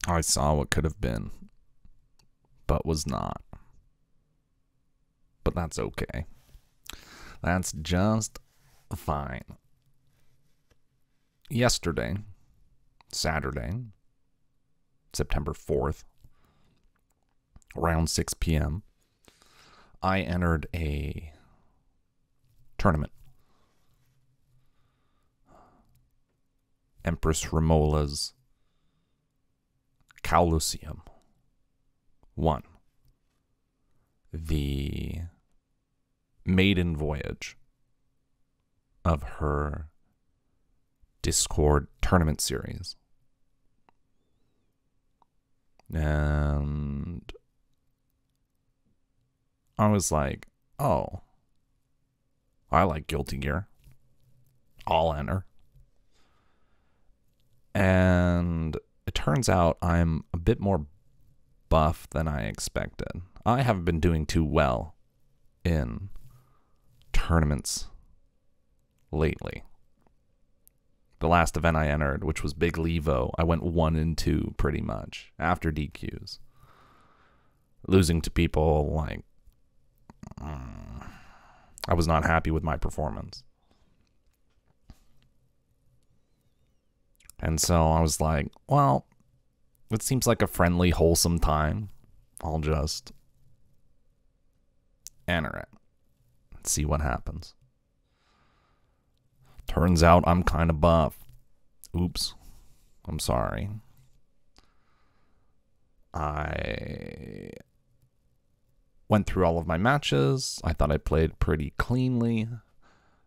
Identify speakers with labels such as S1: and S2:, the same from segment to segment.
S1: I saw what could have been, but was not. But that's okay. That's just fine. Yesterday, Saturday, September 4th, around 6 p.m., I entered a tournament. Empress Romolla's COW-losseum won the maiden voyage of her Discord tournament series. And I was like, oh, I like Guilty Gear. I'll enter. And it turns out I'm a bit more buff than I expected. I haven't been doing too well in tournaments lately. The last event I entered, which was Big Levo, I went 1-2 pretty much after DQs. Losing to people like I was not happy with my performance. And so I was like, well, it seems like a friendly, wholesome time. I'll just enter it and see what happens. Turns out I'm kind of buff. Oops. I'm sorry. I went through all of my matches. I thought I played pretty cleanly.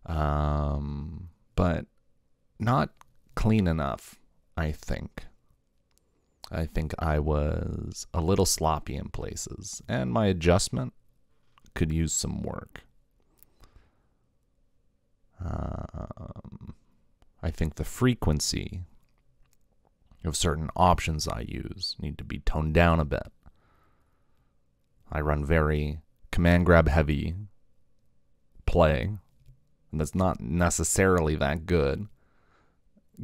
S1: But not clean enough, I think. I think I was a little sloppy in places, and my adjustment could use some work. I think the frequency of certain options I use need to be toned down a bit. I run very command grab heavy play, and that's not necessarily that good,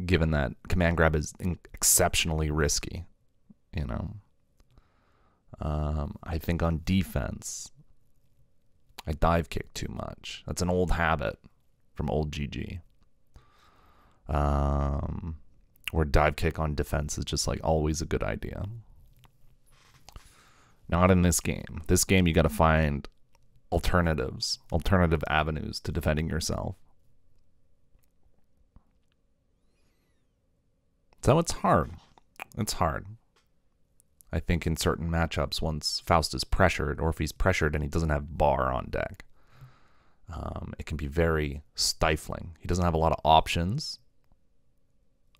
S1: given that command grab is exceptionally risky, you know. I think on defense, I dive kick too much. That's an old habit from old GG. Where dive kick on defense is just like always a good idea. Not in this game. This game you gotta find alternatives, alternative avenues to defending yourself. So it's hard. It's hard. I think in certain matchups, once Faust is pressured, or if he's pressured and he doesn't have bar on deck, it can be very stifling. He doesn't have a lot of options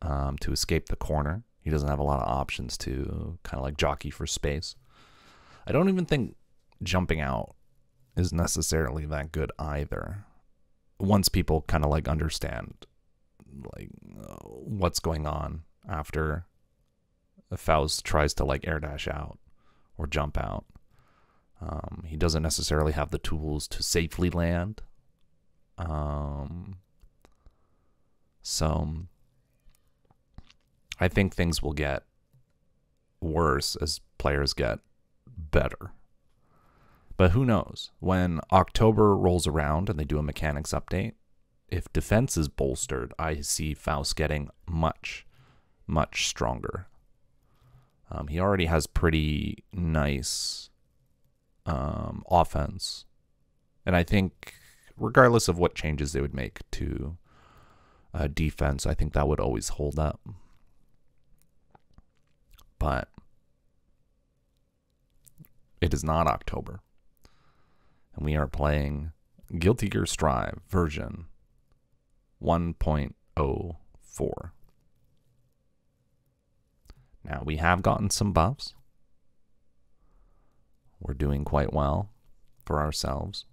S1: to escape the corner. He doesn't have a lot of options to kind of like jockey for space. I don't even think jumping out is necessarily that good either. Once people kind of like understand like what's going on after Faust tries to like air dash out or jump out. He doesn't necessarily have the tools to safely land. So I think things will get worse as players get better. But who knows? When October rolls around and they do a mechanics update, if defense is bolstered, I see Faust getting much, much stronger. He already has pretty nice offense. And I think regardless of what changes they would make to defense, I think that would always hold up. But it is not October. And we are playing Guilty Gear Strive version 1.04. Now, we have gotten some buffs. We're doing quite well for ourselves.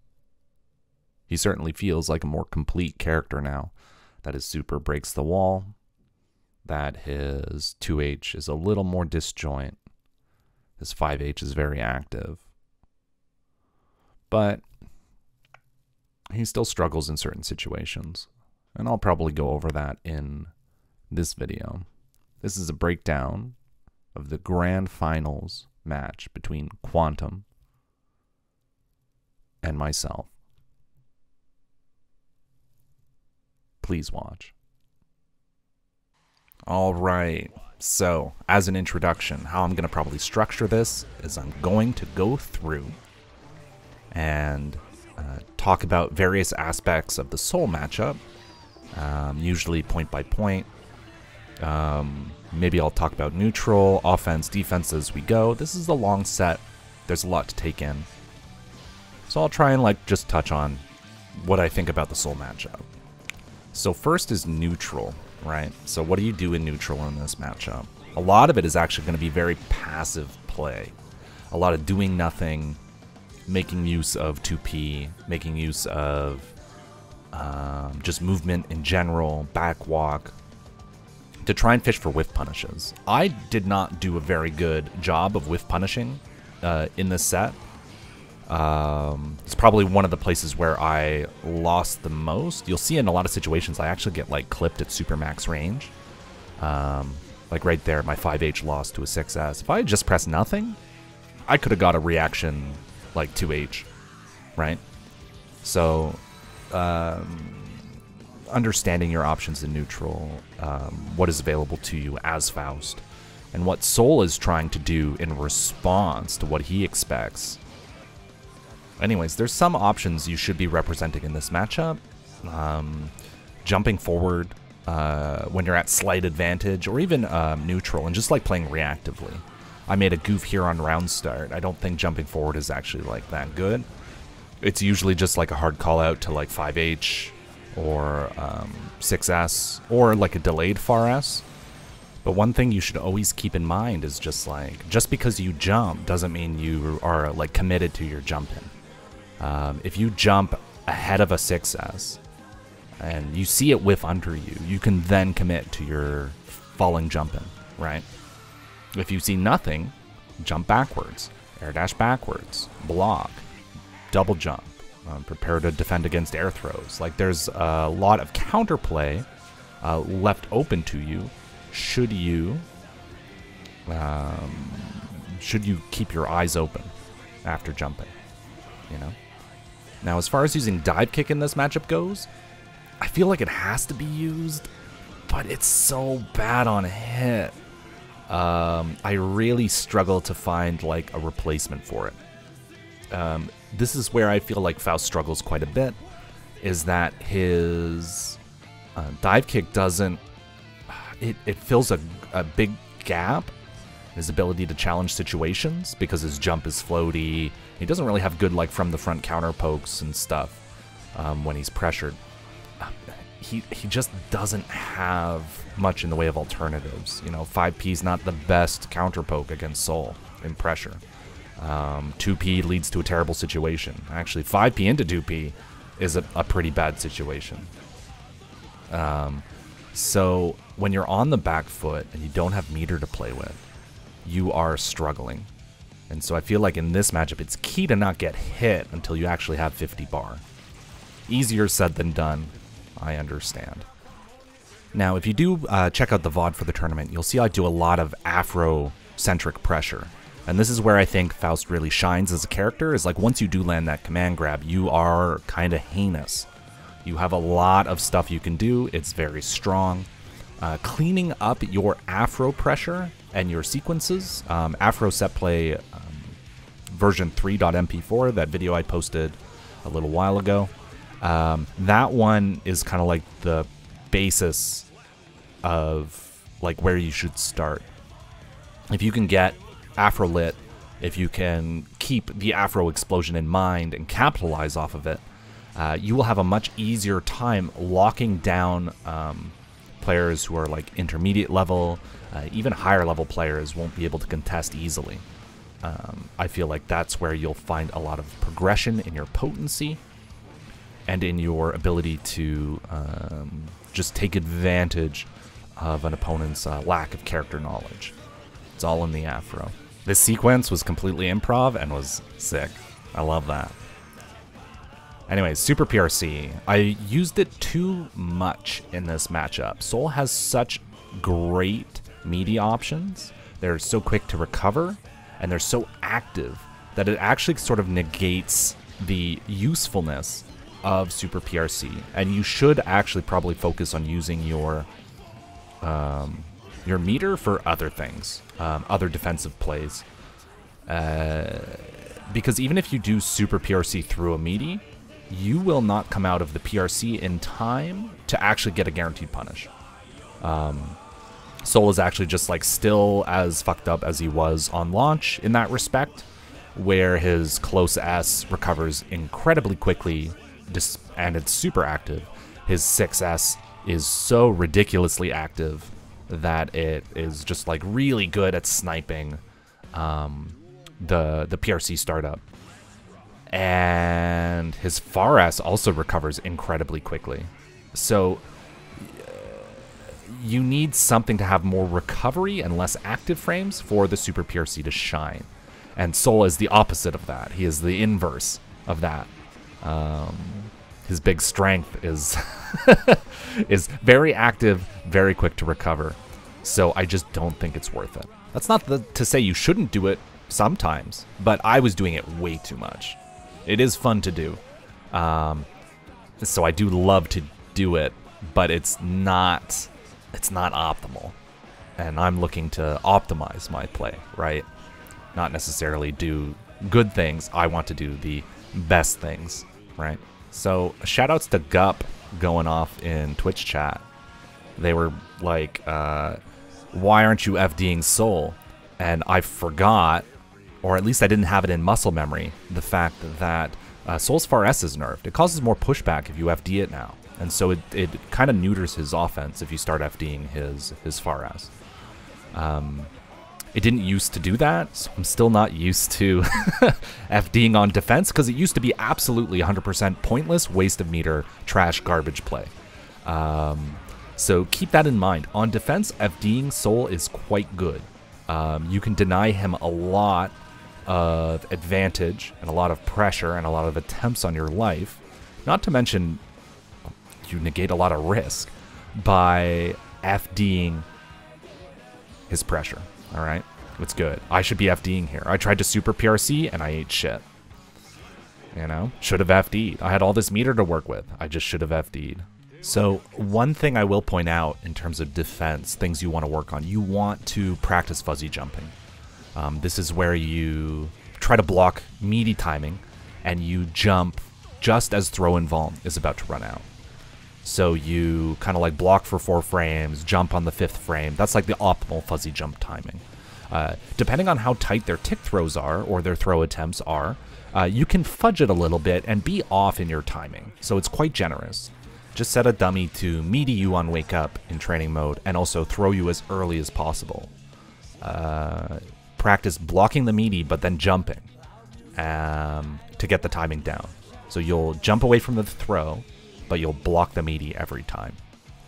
S1: He certainly feels like a more complete character now. That his super breaks the wall. That his 2H is a little more disjoint. His 5H is very active. But he still struggles in certain situations. And I'll probably go over that in this video. This is a breakdown of the grand finals match between Quantum and myself. Please watch. All right. So, as an introduction, how I'm going to probably structure this is I'm going to go through and talk about various aspects of the Soul matchup, usually point by point. Maybe I'll talk about neutral, offense, defense as we go. This is a long set. There's a lot to take in. So I'll try and just touch on what I think about the Soul matchup. So first is neutral, right? So what do you do in neutral in this matchup? A lot of it is actually going to be very passive play. A lot of doing nothing, making use of 2P, making use of just movement in general, back walk, to try and fish for whiff punishes. I did not do a very good job of whiff punishing in this set. It's probably one of the places where I lost the most. You'll see in a lot of situations I actually get clipped at super max range. Like right there, my 5H lost to a 6S. If I had just pressed nothing, I could have got a reaction like 2H, right? So, understanding your options in neutral, what is available to you as Faust, and what Soul is trying to do in response to what he expects. Anyways, there's some options you should be representing in this matchup. Jumping forward when you're at slight advantage, or even neutral, and just playing reactively. I made a goof here on round start. I don't think jumping forward is actually that good. It's usually just a hard call out to 5H or 6S, or a delayed far S. But one thing you should always keep in mind is just because you jump doesn't mean you are committed to your jumping. If you jump ahead of a 6S and you see it whiff under you, you can then commit to your falling jumping, right? If you see nothing, jump backwards, air dash backwards, block, double jump, prepare to defend against air throws. There's a lot of counterplay left open to you should you keep your eyes open after jumping, you know? Now, as far as using dive kick in this matchup goes, I feel like it has to be used, but it's so bad on hit. I really struggle to find a replacement for it. This is where I feel like Faust struggles quite a bit, is that his dive kick doesn't, it fills a big gap in his ability to challenge situations because his jump is floaty. He doesn't really have good from the front counter pokes and stuff when he's pressured. He just doesn't have much in the way of alternatives. 5P is not the best counter poke against Soul in pressure. 2P leads to a terrible situation. Actually, 5P into 2P is a pretty bad situation. So when you're on the back foot and you don't have meter to play with, you are struggling. And so I feel like in this matchup, it's key to not get hit until you actually have 50 bar. Easier said than done, I understand. Now, if you do check out the VOD for the tournament, you'll see I do a lot of Afro-centric pressure. And this is where I think Faust really shines as a character, is once you do land that command grab, you are kind of heinous. You have a lot of stuff you can do. It's very strong. Cleaning up your Afro pressure and your sequences, Afro set play version 3.mp4, that video I posted a little while ago. That one is kind of the basis of where you should start. If you can get Afro lit, if you can keep the Afro explosion in mind and capitalize off of it, you will have a much easier time locking down players who are intermediate level. Even higher level players won't be able to contest easily. I feel like that's where you'll find a lot of progression in your potency and in your ability to just take advantage of an opponent's lack of character knowledge. It's all in the Afro. This sequence was completely improv and was sick. I love that. Anyways, Super PRC. I used it too much in this matchup. Soul has such great media options they're so quick to recover, and they're so active that it actually sort of negates the usefulness of Super PRC. And you should actually probably focus on using your meter for other things, other defensive plays. Because even if you do Super PRC through a meaty, you will not come out of the PRC in time to actually get a guaranteed punish. Sol is actually just like still as fucked up as he was on launch in that respect, where his close S recovers incredibly quickly and it's super active. His 6S is so ridiculously active that it is just like really good at sniping the PRC startup. And his far S also recovers incredibly quickly. So you need something to have more recovery and less active frames for the Super PRC to shine. And Sol is the opposite of that. He is the inverse of that. His big strength is is very active, very quick to recover. So I just don't think it's worth it. That's not to say you shouldn't do it sometimes, but I was doing it way too much. It is fun to do. So I do love to do it, but it's not optimal. And I'm looking to optimize my play, right? Not necessarily do good things. I want to do the best things, right? So shoutouts to Gup going off in Twitch chat. They were like, why aren't you FDing Sol? And I forgot, or at least I didn't have it in muscle memory, the fact that Sol's far S is nerfed. It causes more pushback if you FD it now. And so it kind of neuters his offense if you start FDing his far S. It didn't used to do that, so I'm still not used to FDing on defense, because it used to be absolutely 100% pointless, waste of meter, trash, garbage play. So keep that in mind. On defense, FDing Sol is quite good. You can deny him a lot of advantage and a lot of pressure and a lot of attempts on your life. Not to mention, you negate a lot of risk by FDing his pressure. All right, it's good. I should be FDing here. I tried to Super PRC and I ate shit. You know, should have FD'd. I had all this meter to work with. I just should have FD'd. So one thing I will point out in terms of defense, things you want to work on, you want to practice fuzzy jumping. This is where you try to block meaty timing and you jump just as throw and vuln is about to run out. So you kind of like block for 4 frames, jump on the 5th frame. That's like the optimal fuzzy jump timing. Depending on how tight their tick throws are or their throw attempts are, you can fudge it a little bit and be off in your timing. So it's quite generous. Just set a dummy to meaty you on wake up in training mode and also throw you as early as possible. Practice blocking the meaty but then jumping to get the timing down. So you'll jump away from the throw, but you'll block the meaty every time.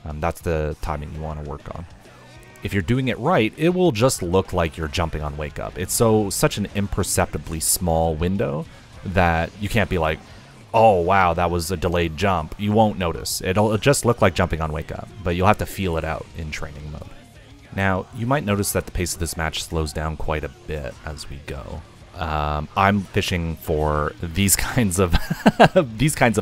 S1: That's the timing you want to work on. If you're doing it right, it will just look like you're jumping on wake up. It's such an imperceptibly small window that you can't be like, oh wow, that was a delayed jump. You won't notice. It'll just look like jumping on wake up, but you'll have to feel it out in training mode. Now, you might notice that the pace of this match slows down quite a bit as we go. I'm fishing for these kinds of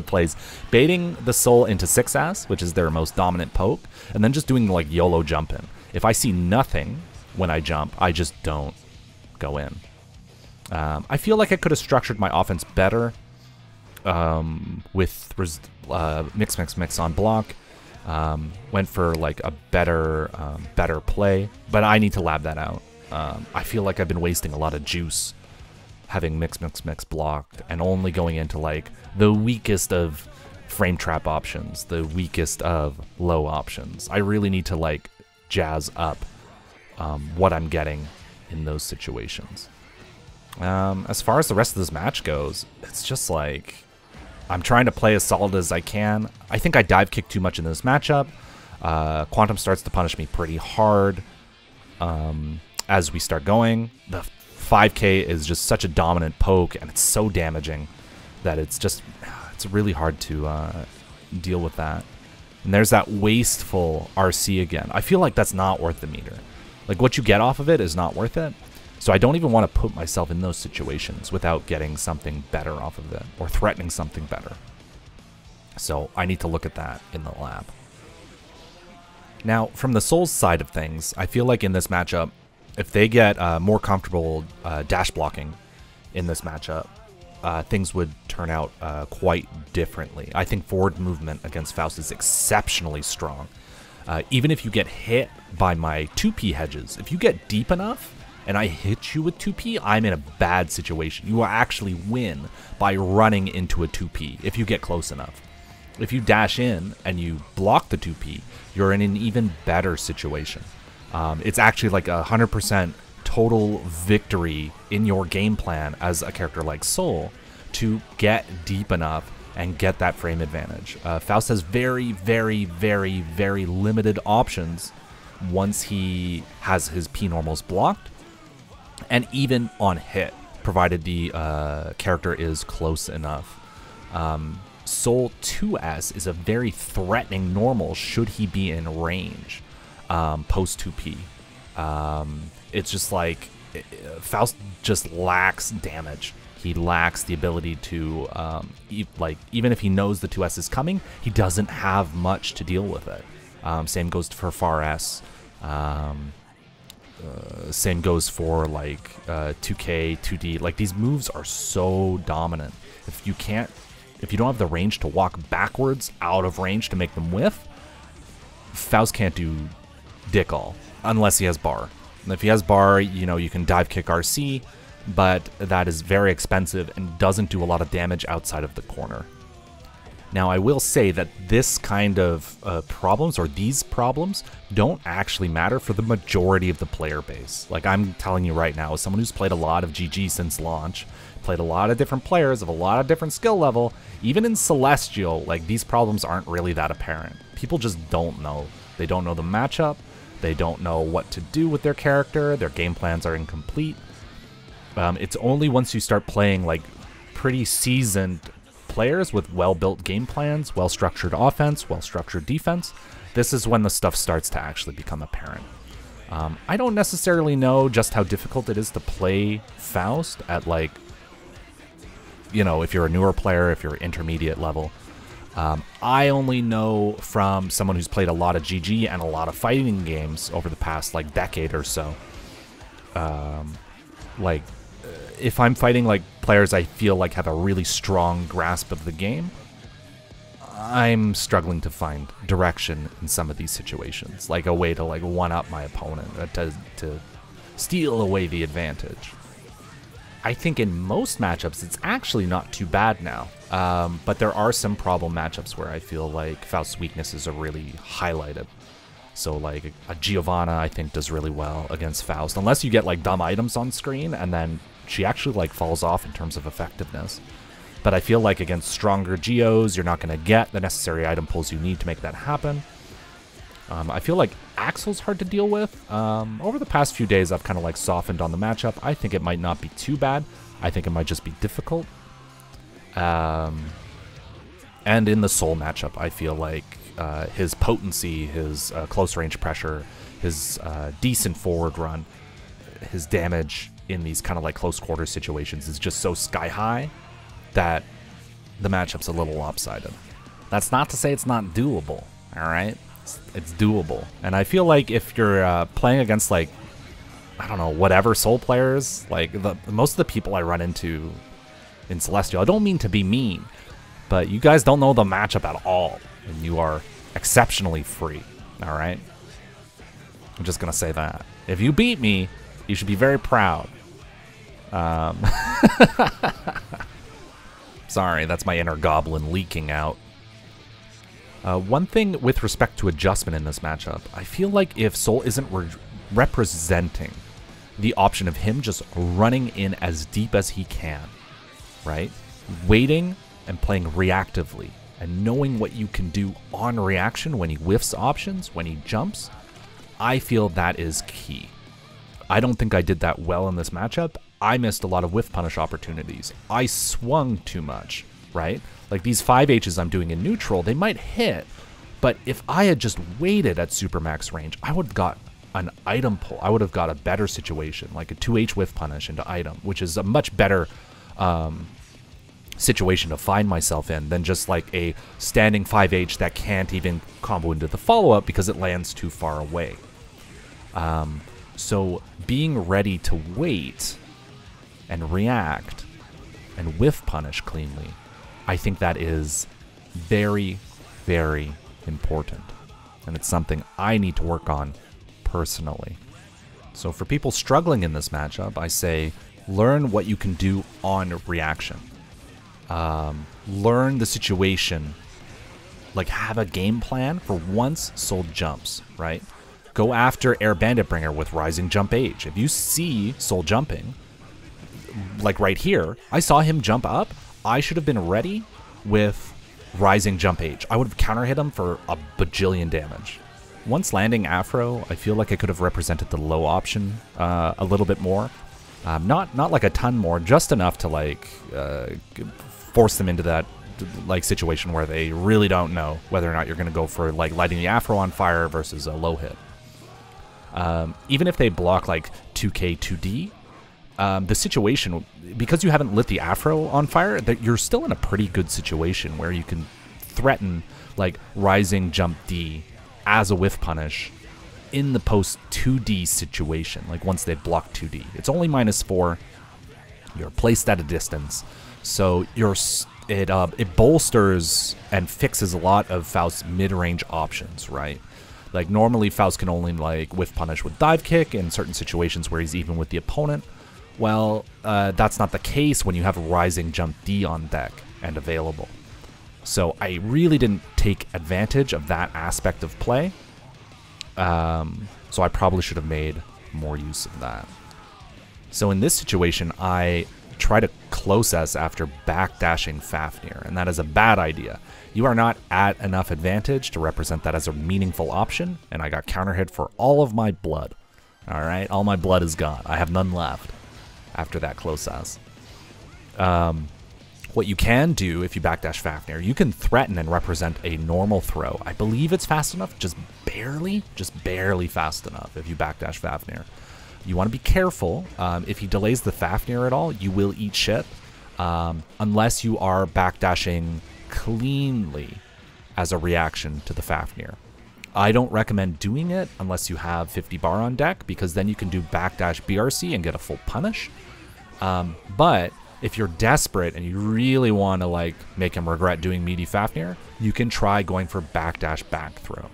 S1: plays, baiting the Sol into 6-ass, which is their most dominant poke, and then just doing like YOLO jumping. If I see nothing when I jump, I just don't go in. I feel like I could have structured my offense better with mix on block. Went for like a better play, but I need to lab that out. I feel like I've been wasting a lot of juice having mix blocked and only going into like the weakest of frame trap options, the weakest of low options. I really need to like jazz up what I'm getting in those situations. As far as the rest of this match goes, it's just like I'm trying to play as solid as I can. I think I dive kick too much in this matchup. Quantum starts to punish me pretty hard as we start going. The 5K is just such a dominant poke, and it's so damaging that it's really hard to deal with that. And there's that wasteful RC again. I feel like that's not worth the meter. Like, what you get off of it is not worth it. So I don't even want to put myself in those situations without getting something better off of it or threatening something better. So I need to look at that in the lab. Now, from the Souls side of things, I feel like in this matchup, if they get more comfortable dash blocking in this matchup, things would turn out quite differently. I think forward movement against Faust is exceptionally strong. Even if you get hit by my 2P hedges, if you get deep enough and I hit you with 2P, I'm in a bad situation. You will actually win by running into a 2P if you get close enough. If you dash in and you block the 2P, you're in an even better situation. It's actually like 100% total victory in your game plan as a character like Soul to get deep enough and get that frame advantage. Faust has very, very, very, very limited options once he has his P-normals blocked, and even on hit, provided the character is close enough. Soul 2S is a very threatening normal should he be in range post 2P. It's just like Faust just lacks damage. He lacks the ability to, even if he knows the 2S is coming, he doesn't have much to deal with it. Same goes for Far S. Same goes for like 2K, 2D. Like, these moves are so dominant. If you don't have the range to walk backwards out of range to make them whiff, Faust can't do dick all unless he has bar. And if he has bar, you can dive kick RC, but that is very expensive and doesn't do a lot of damage outside of the corner. Now, I will say that this kind of problems, or these problems, don't actually matter for the majority of the player base. Like, I'm telling you right now, as someone who's played a lot of GG since launch, played a lot of different players of a lot of different skill level, even in Celestial, like, these problems aren't really that apparent. People just don't know. They don't know the matchup. They don't know what to do with their character. Their game plans are incomplete. It's only once you start playing, like, pretty seasoned players with well-built game plans, well-structured offense, well-structured defense, this is when the stuff starts to actually become apparent. I don't necessarily know just how difficult it is to play Faust at, like, if you're a newer player, if you're intermediate level. I only know from someone who's played a lot of GG and a lot of fighting games over the past, like, decade or so. If I'm fighting, like, players I feel like have a really strong grasp of the game, I'm struggling to find direction in some of these situations, like a way to, like, one-up my opponent, to steal away the advantage. I think in most matchups, it's actually not too bad now, but there are some problem matchups where I feel like Faust's weaknesses are really highlighted. So, like, a Giovanna, I think, does really well against Faust, unless you get, like, dumb items on screen, and then she actually, like, falls off in terms of effectiveness. But I feel like against stronger Geos, you're not going to get the necessary item pulls you need to make that happen. I feel like Axel's hard to deal with. Over the past few days, I've kind of, like, softened on the matchup. I think it might not be too bad. I think it might just be difficult. And in the Soul matchup, I feel like his potency, his close range pressure, his decent forward run, his damage in these kind of, like, close quarter situations is just so sky high that the matchup's a little lopsided. That's not to say it's not doable, all right? It's doable. And I feel like if you're playing against, like, I don't know, whatever Soul players, like, most of the people I run into in Celestial, I don't mean to be mean, but you guys don't know the matchup at all, and you are exceptionally free, all right? I'm just going to say that. If you beat me, you should be very proud. Sorry, that's my inner goblin leaking out. One thing with respect to adjustment in this matchup, I feel like if Soul isn't representing the option of him just running in as deep as he can, right? Waiting and playing reactively, and knowing what you can do on reaction when he whiffs options, when he jumps, I feel that is key. I don't think I did that well in this matchup. I missed a lot of whiff punish opportunities. I swung too much, right? Like, these 5Hs I'm doing in neutral, they might hit, but if I had just waited at supermax range, I would have got an item pull, I would have got a better situation, like a 2H whiff punish into item, which is a much better situation to find myself in than just like a standing 5H that can't even combo into the follow-up because it lands too far away. So being ready to wait and react and whiff punish cleanly, I think that is very, very important. And it's something I need to work on personally. So for people struggling in this matchup, I say learn what you can do on reaction. Learn the situation, like have a game plan for once Soul jumps, right? Go after Air Bandit Bringer with Rising Jump Age. If you see Soul jumping, like right here, I saw him jump up, I should have been ready with Rising Jump Age. I would have counter hit him for a bajillion damage. Once landing Afro, I feel like I could have represented the low option a little bit more. Not like a ton more, just enough to like force them into that like situation where they really don't know whether or not you're going to go for like lighting the Afro on fire versus a low hit. Even if they block like 2K 2D, the situation, because you haven't lit the Afro on fire, that you're still in a pretty good situation where you can threaten like Rising Jump D as a whiff punish in the post 2D situation, like once they block 2D. It's only -4. You're placed at a distance, so it bolsters and fixes a lot of Faust's mid-range options, right? Like normally Faust can only like whiff punish with dive kick in certain situations where he's even with the opponent. Well, that's not the case when you have Rising Jump D on deck and available. So I really didn't take advantage of that aspect of play. So I probably should have made more use of that. So in this situation, I try to close S after backdashing Fafnir, and that is a bad idea. You are not at enough advantage to represent that as a meaningful option, and I got counter hit for all of my blood. Alright, all my blood is gone. I have none left after that close S. What you can do if you backdash Fafnir, you can threaten and represent a normal throw. I believe it's fast enough, just barely fast enough if you backdash Fafnir. You want to be careful. If he delays the Fafnir at all, you will eat shit. Unless you are backdashing cleanly as a reaction to the Fafnir. I don't recommend doing it unless you have 50 bar on deck, because then you can do backdash BRC and get a full punish. But if you're desperate and you really want to like make him regret doing meaty Fafnir, you can try going for backdash back throw.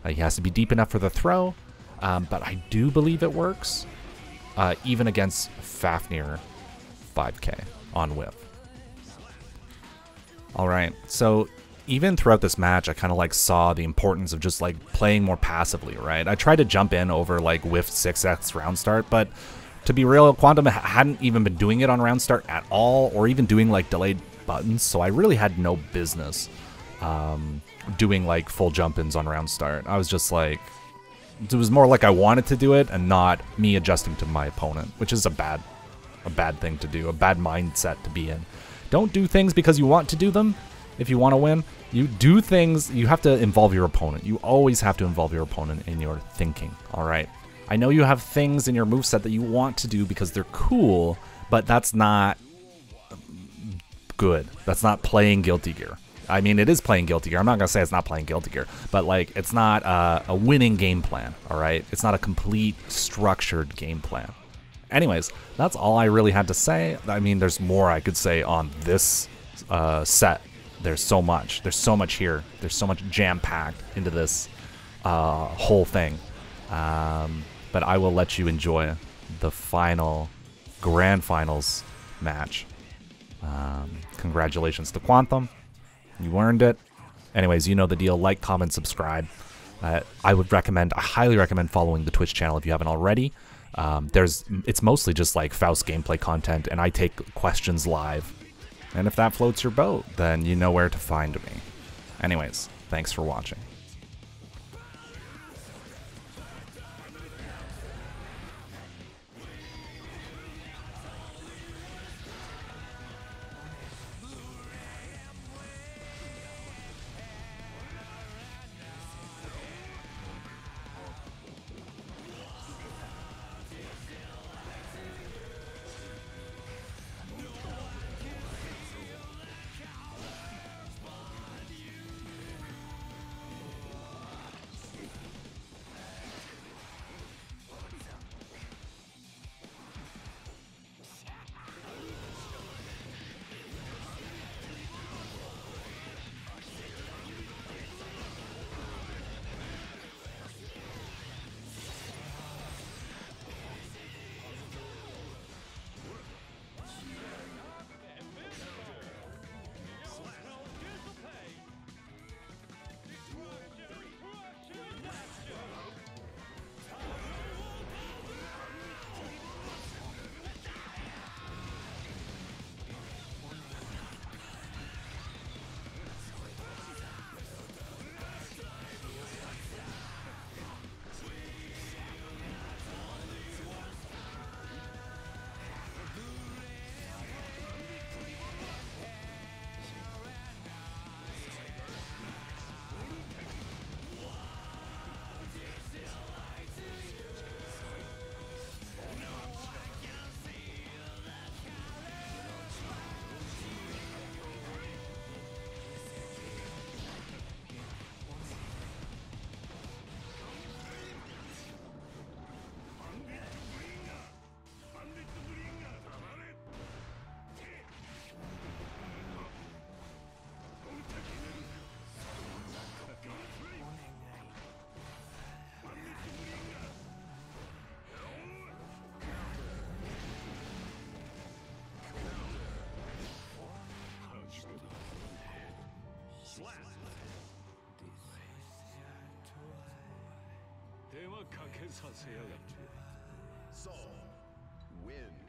S1: He has to be deep enough for the throw, but I do believe it works, even against Fafnir 5K on whiff. All right, so even throughout this match, I kind of like saw the importance of just like playing more passively, right? I tried to jump in over like whiff 6x round start, but to be real, Quantum hadn't even been doing it on round start at all, or even doing like delayed buttons, so I really had no business doing like full jump-ins on round start. I was just like, it was more like I wanted to do it and not me adjusting to my opponent, which is a bad thing to do, a bad mindset to be in. Don't do things because you want to do them. If you want to win, you do things, you have to involve your opponent. You always have to involve your opponent in your thinking, all right? I know you have things in your moveset that you want to do because they're cool, but that's not good. That's not playing Guilty Gear. I mean, it is playing Guilty Gear. I'm not going to say it's not playing Guilty Gear, but like, it's not a winning game plan, all right? It's not a complete structured game plan. Anyways, that's all I really had to say. I mean, there's more I could say on this set. There's so much. There's so much here. There's so much jam-packed into this whole thing. But I will let you enjoy the final grand finals match. Congratulations to Quantum. You earned it. Anyways, you know the deal. Like, comment, subscribe. I highly recommend following the Twitch channel if you haven't already. It's mostly just like Faust gameplay content, and I take questions live. And if that floats your boat, then you know where to find me. Anyways, thanks for watching.
S2: 手間かけさせやがって。
S3: So, win.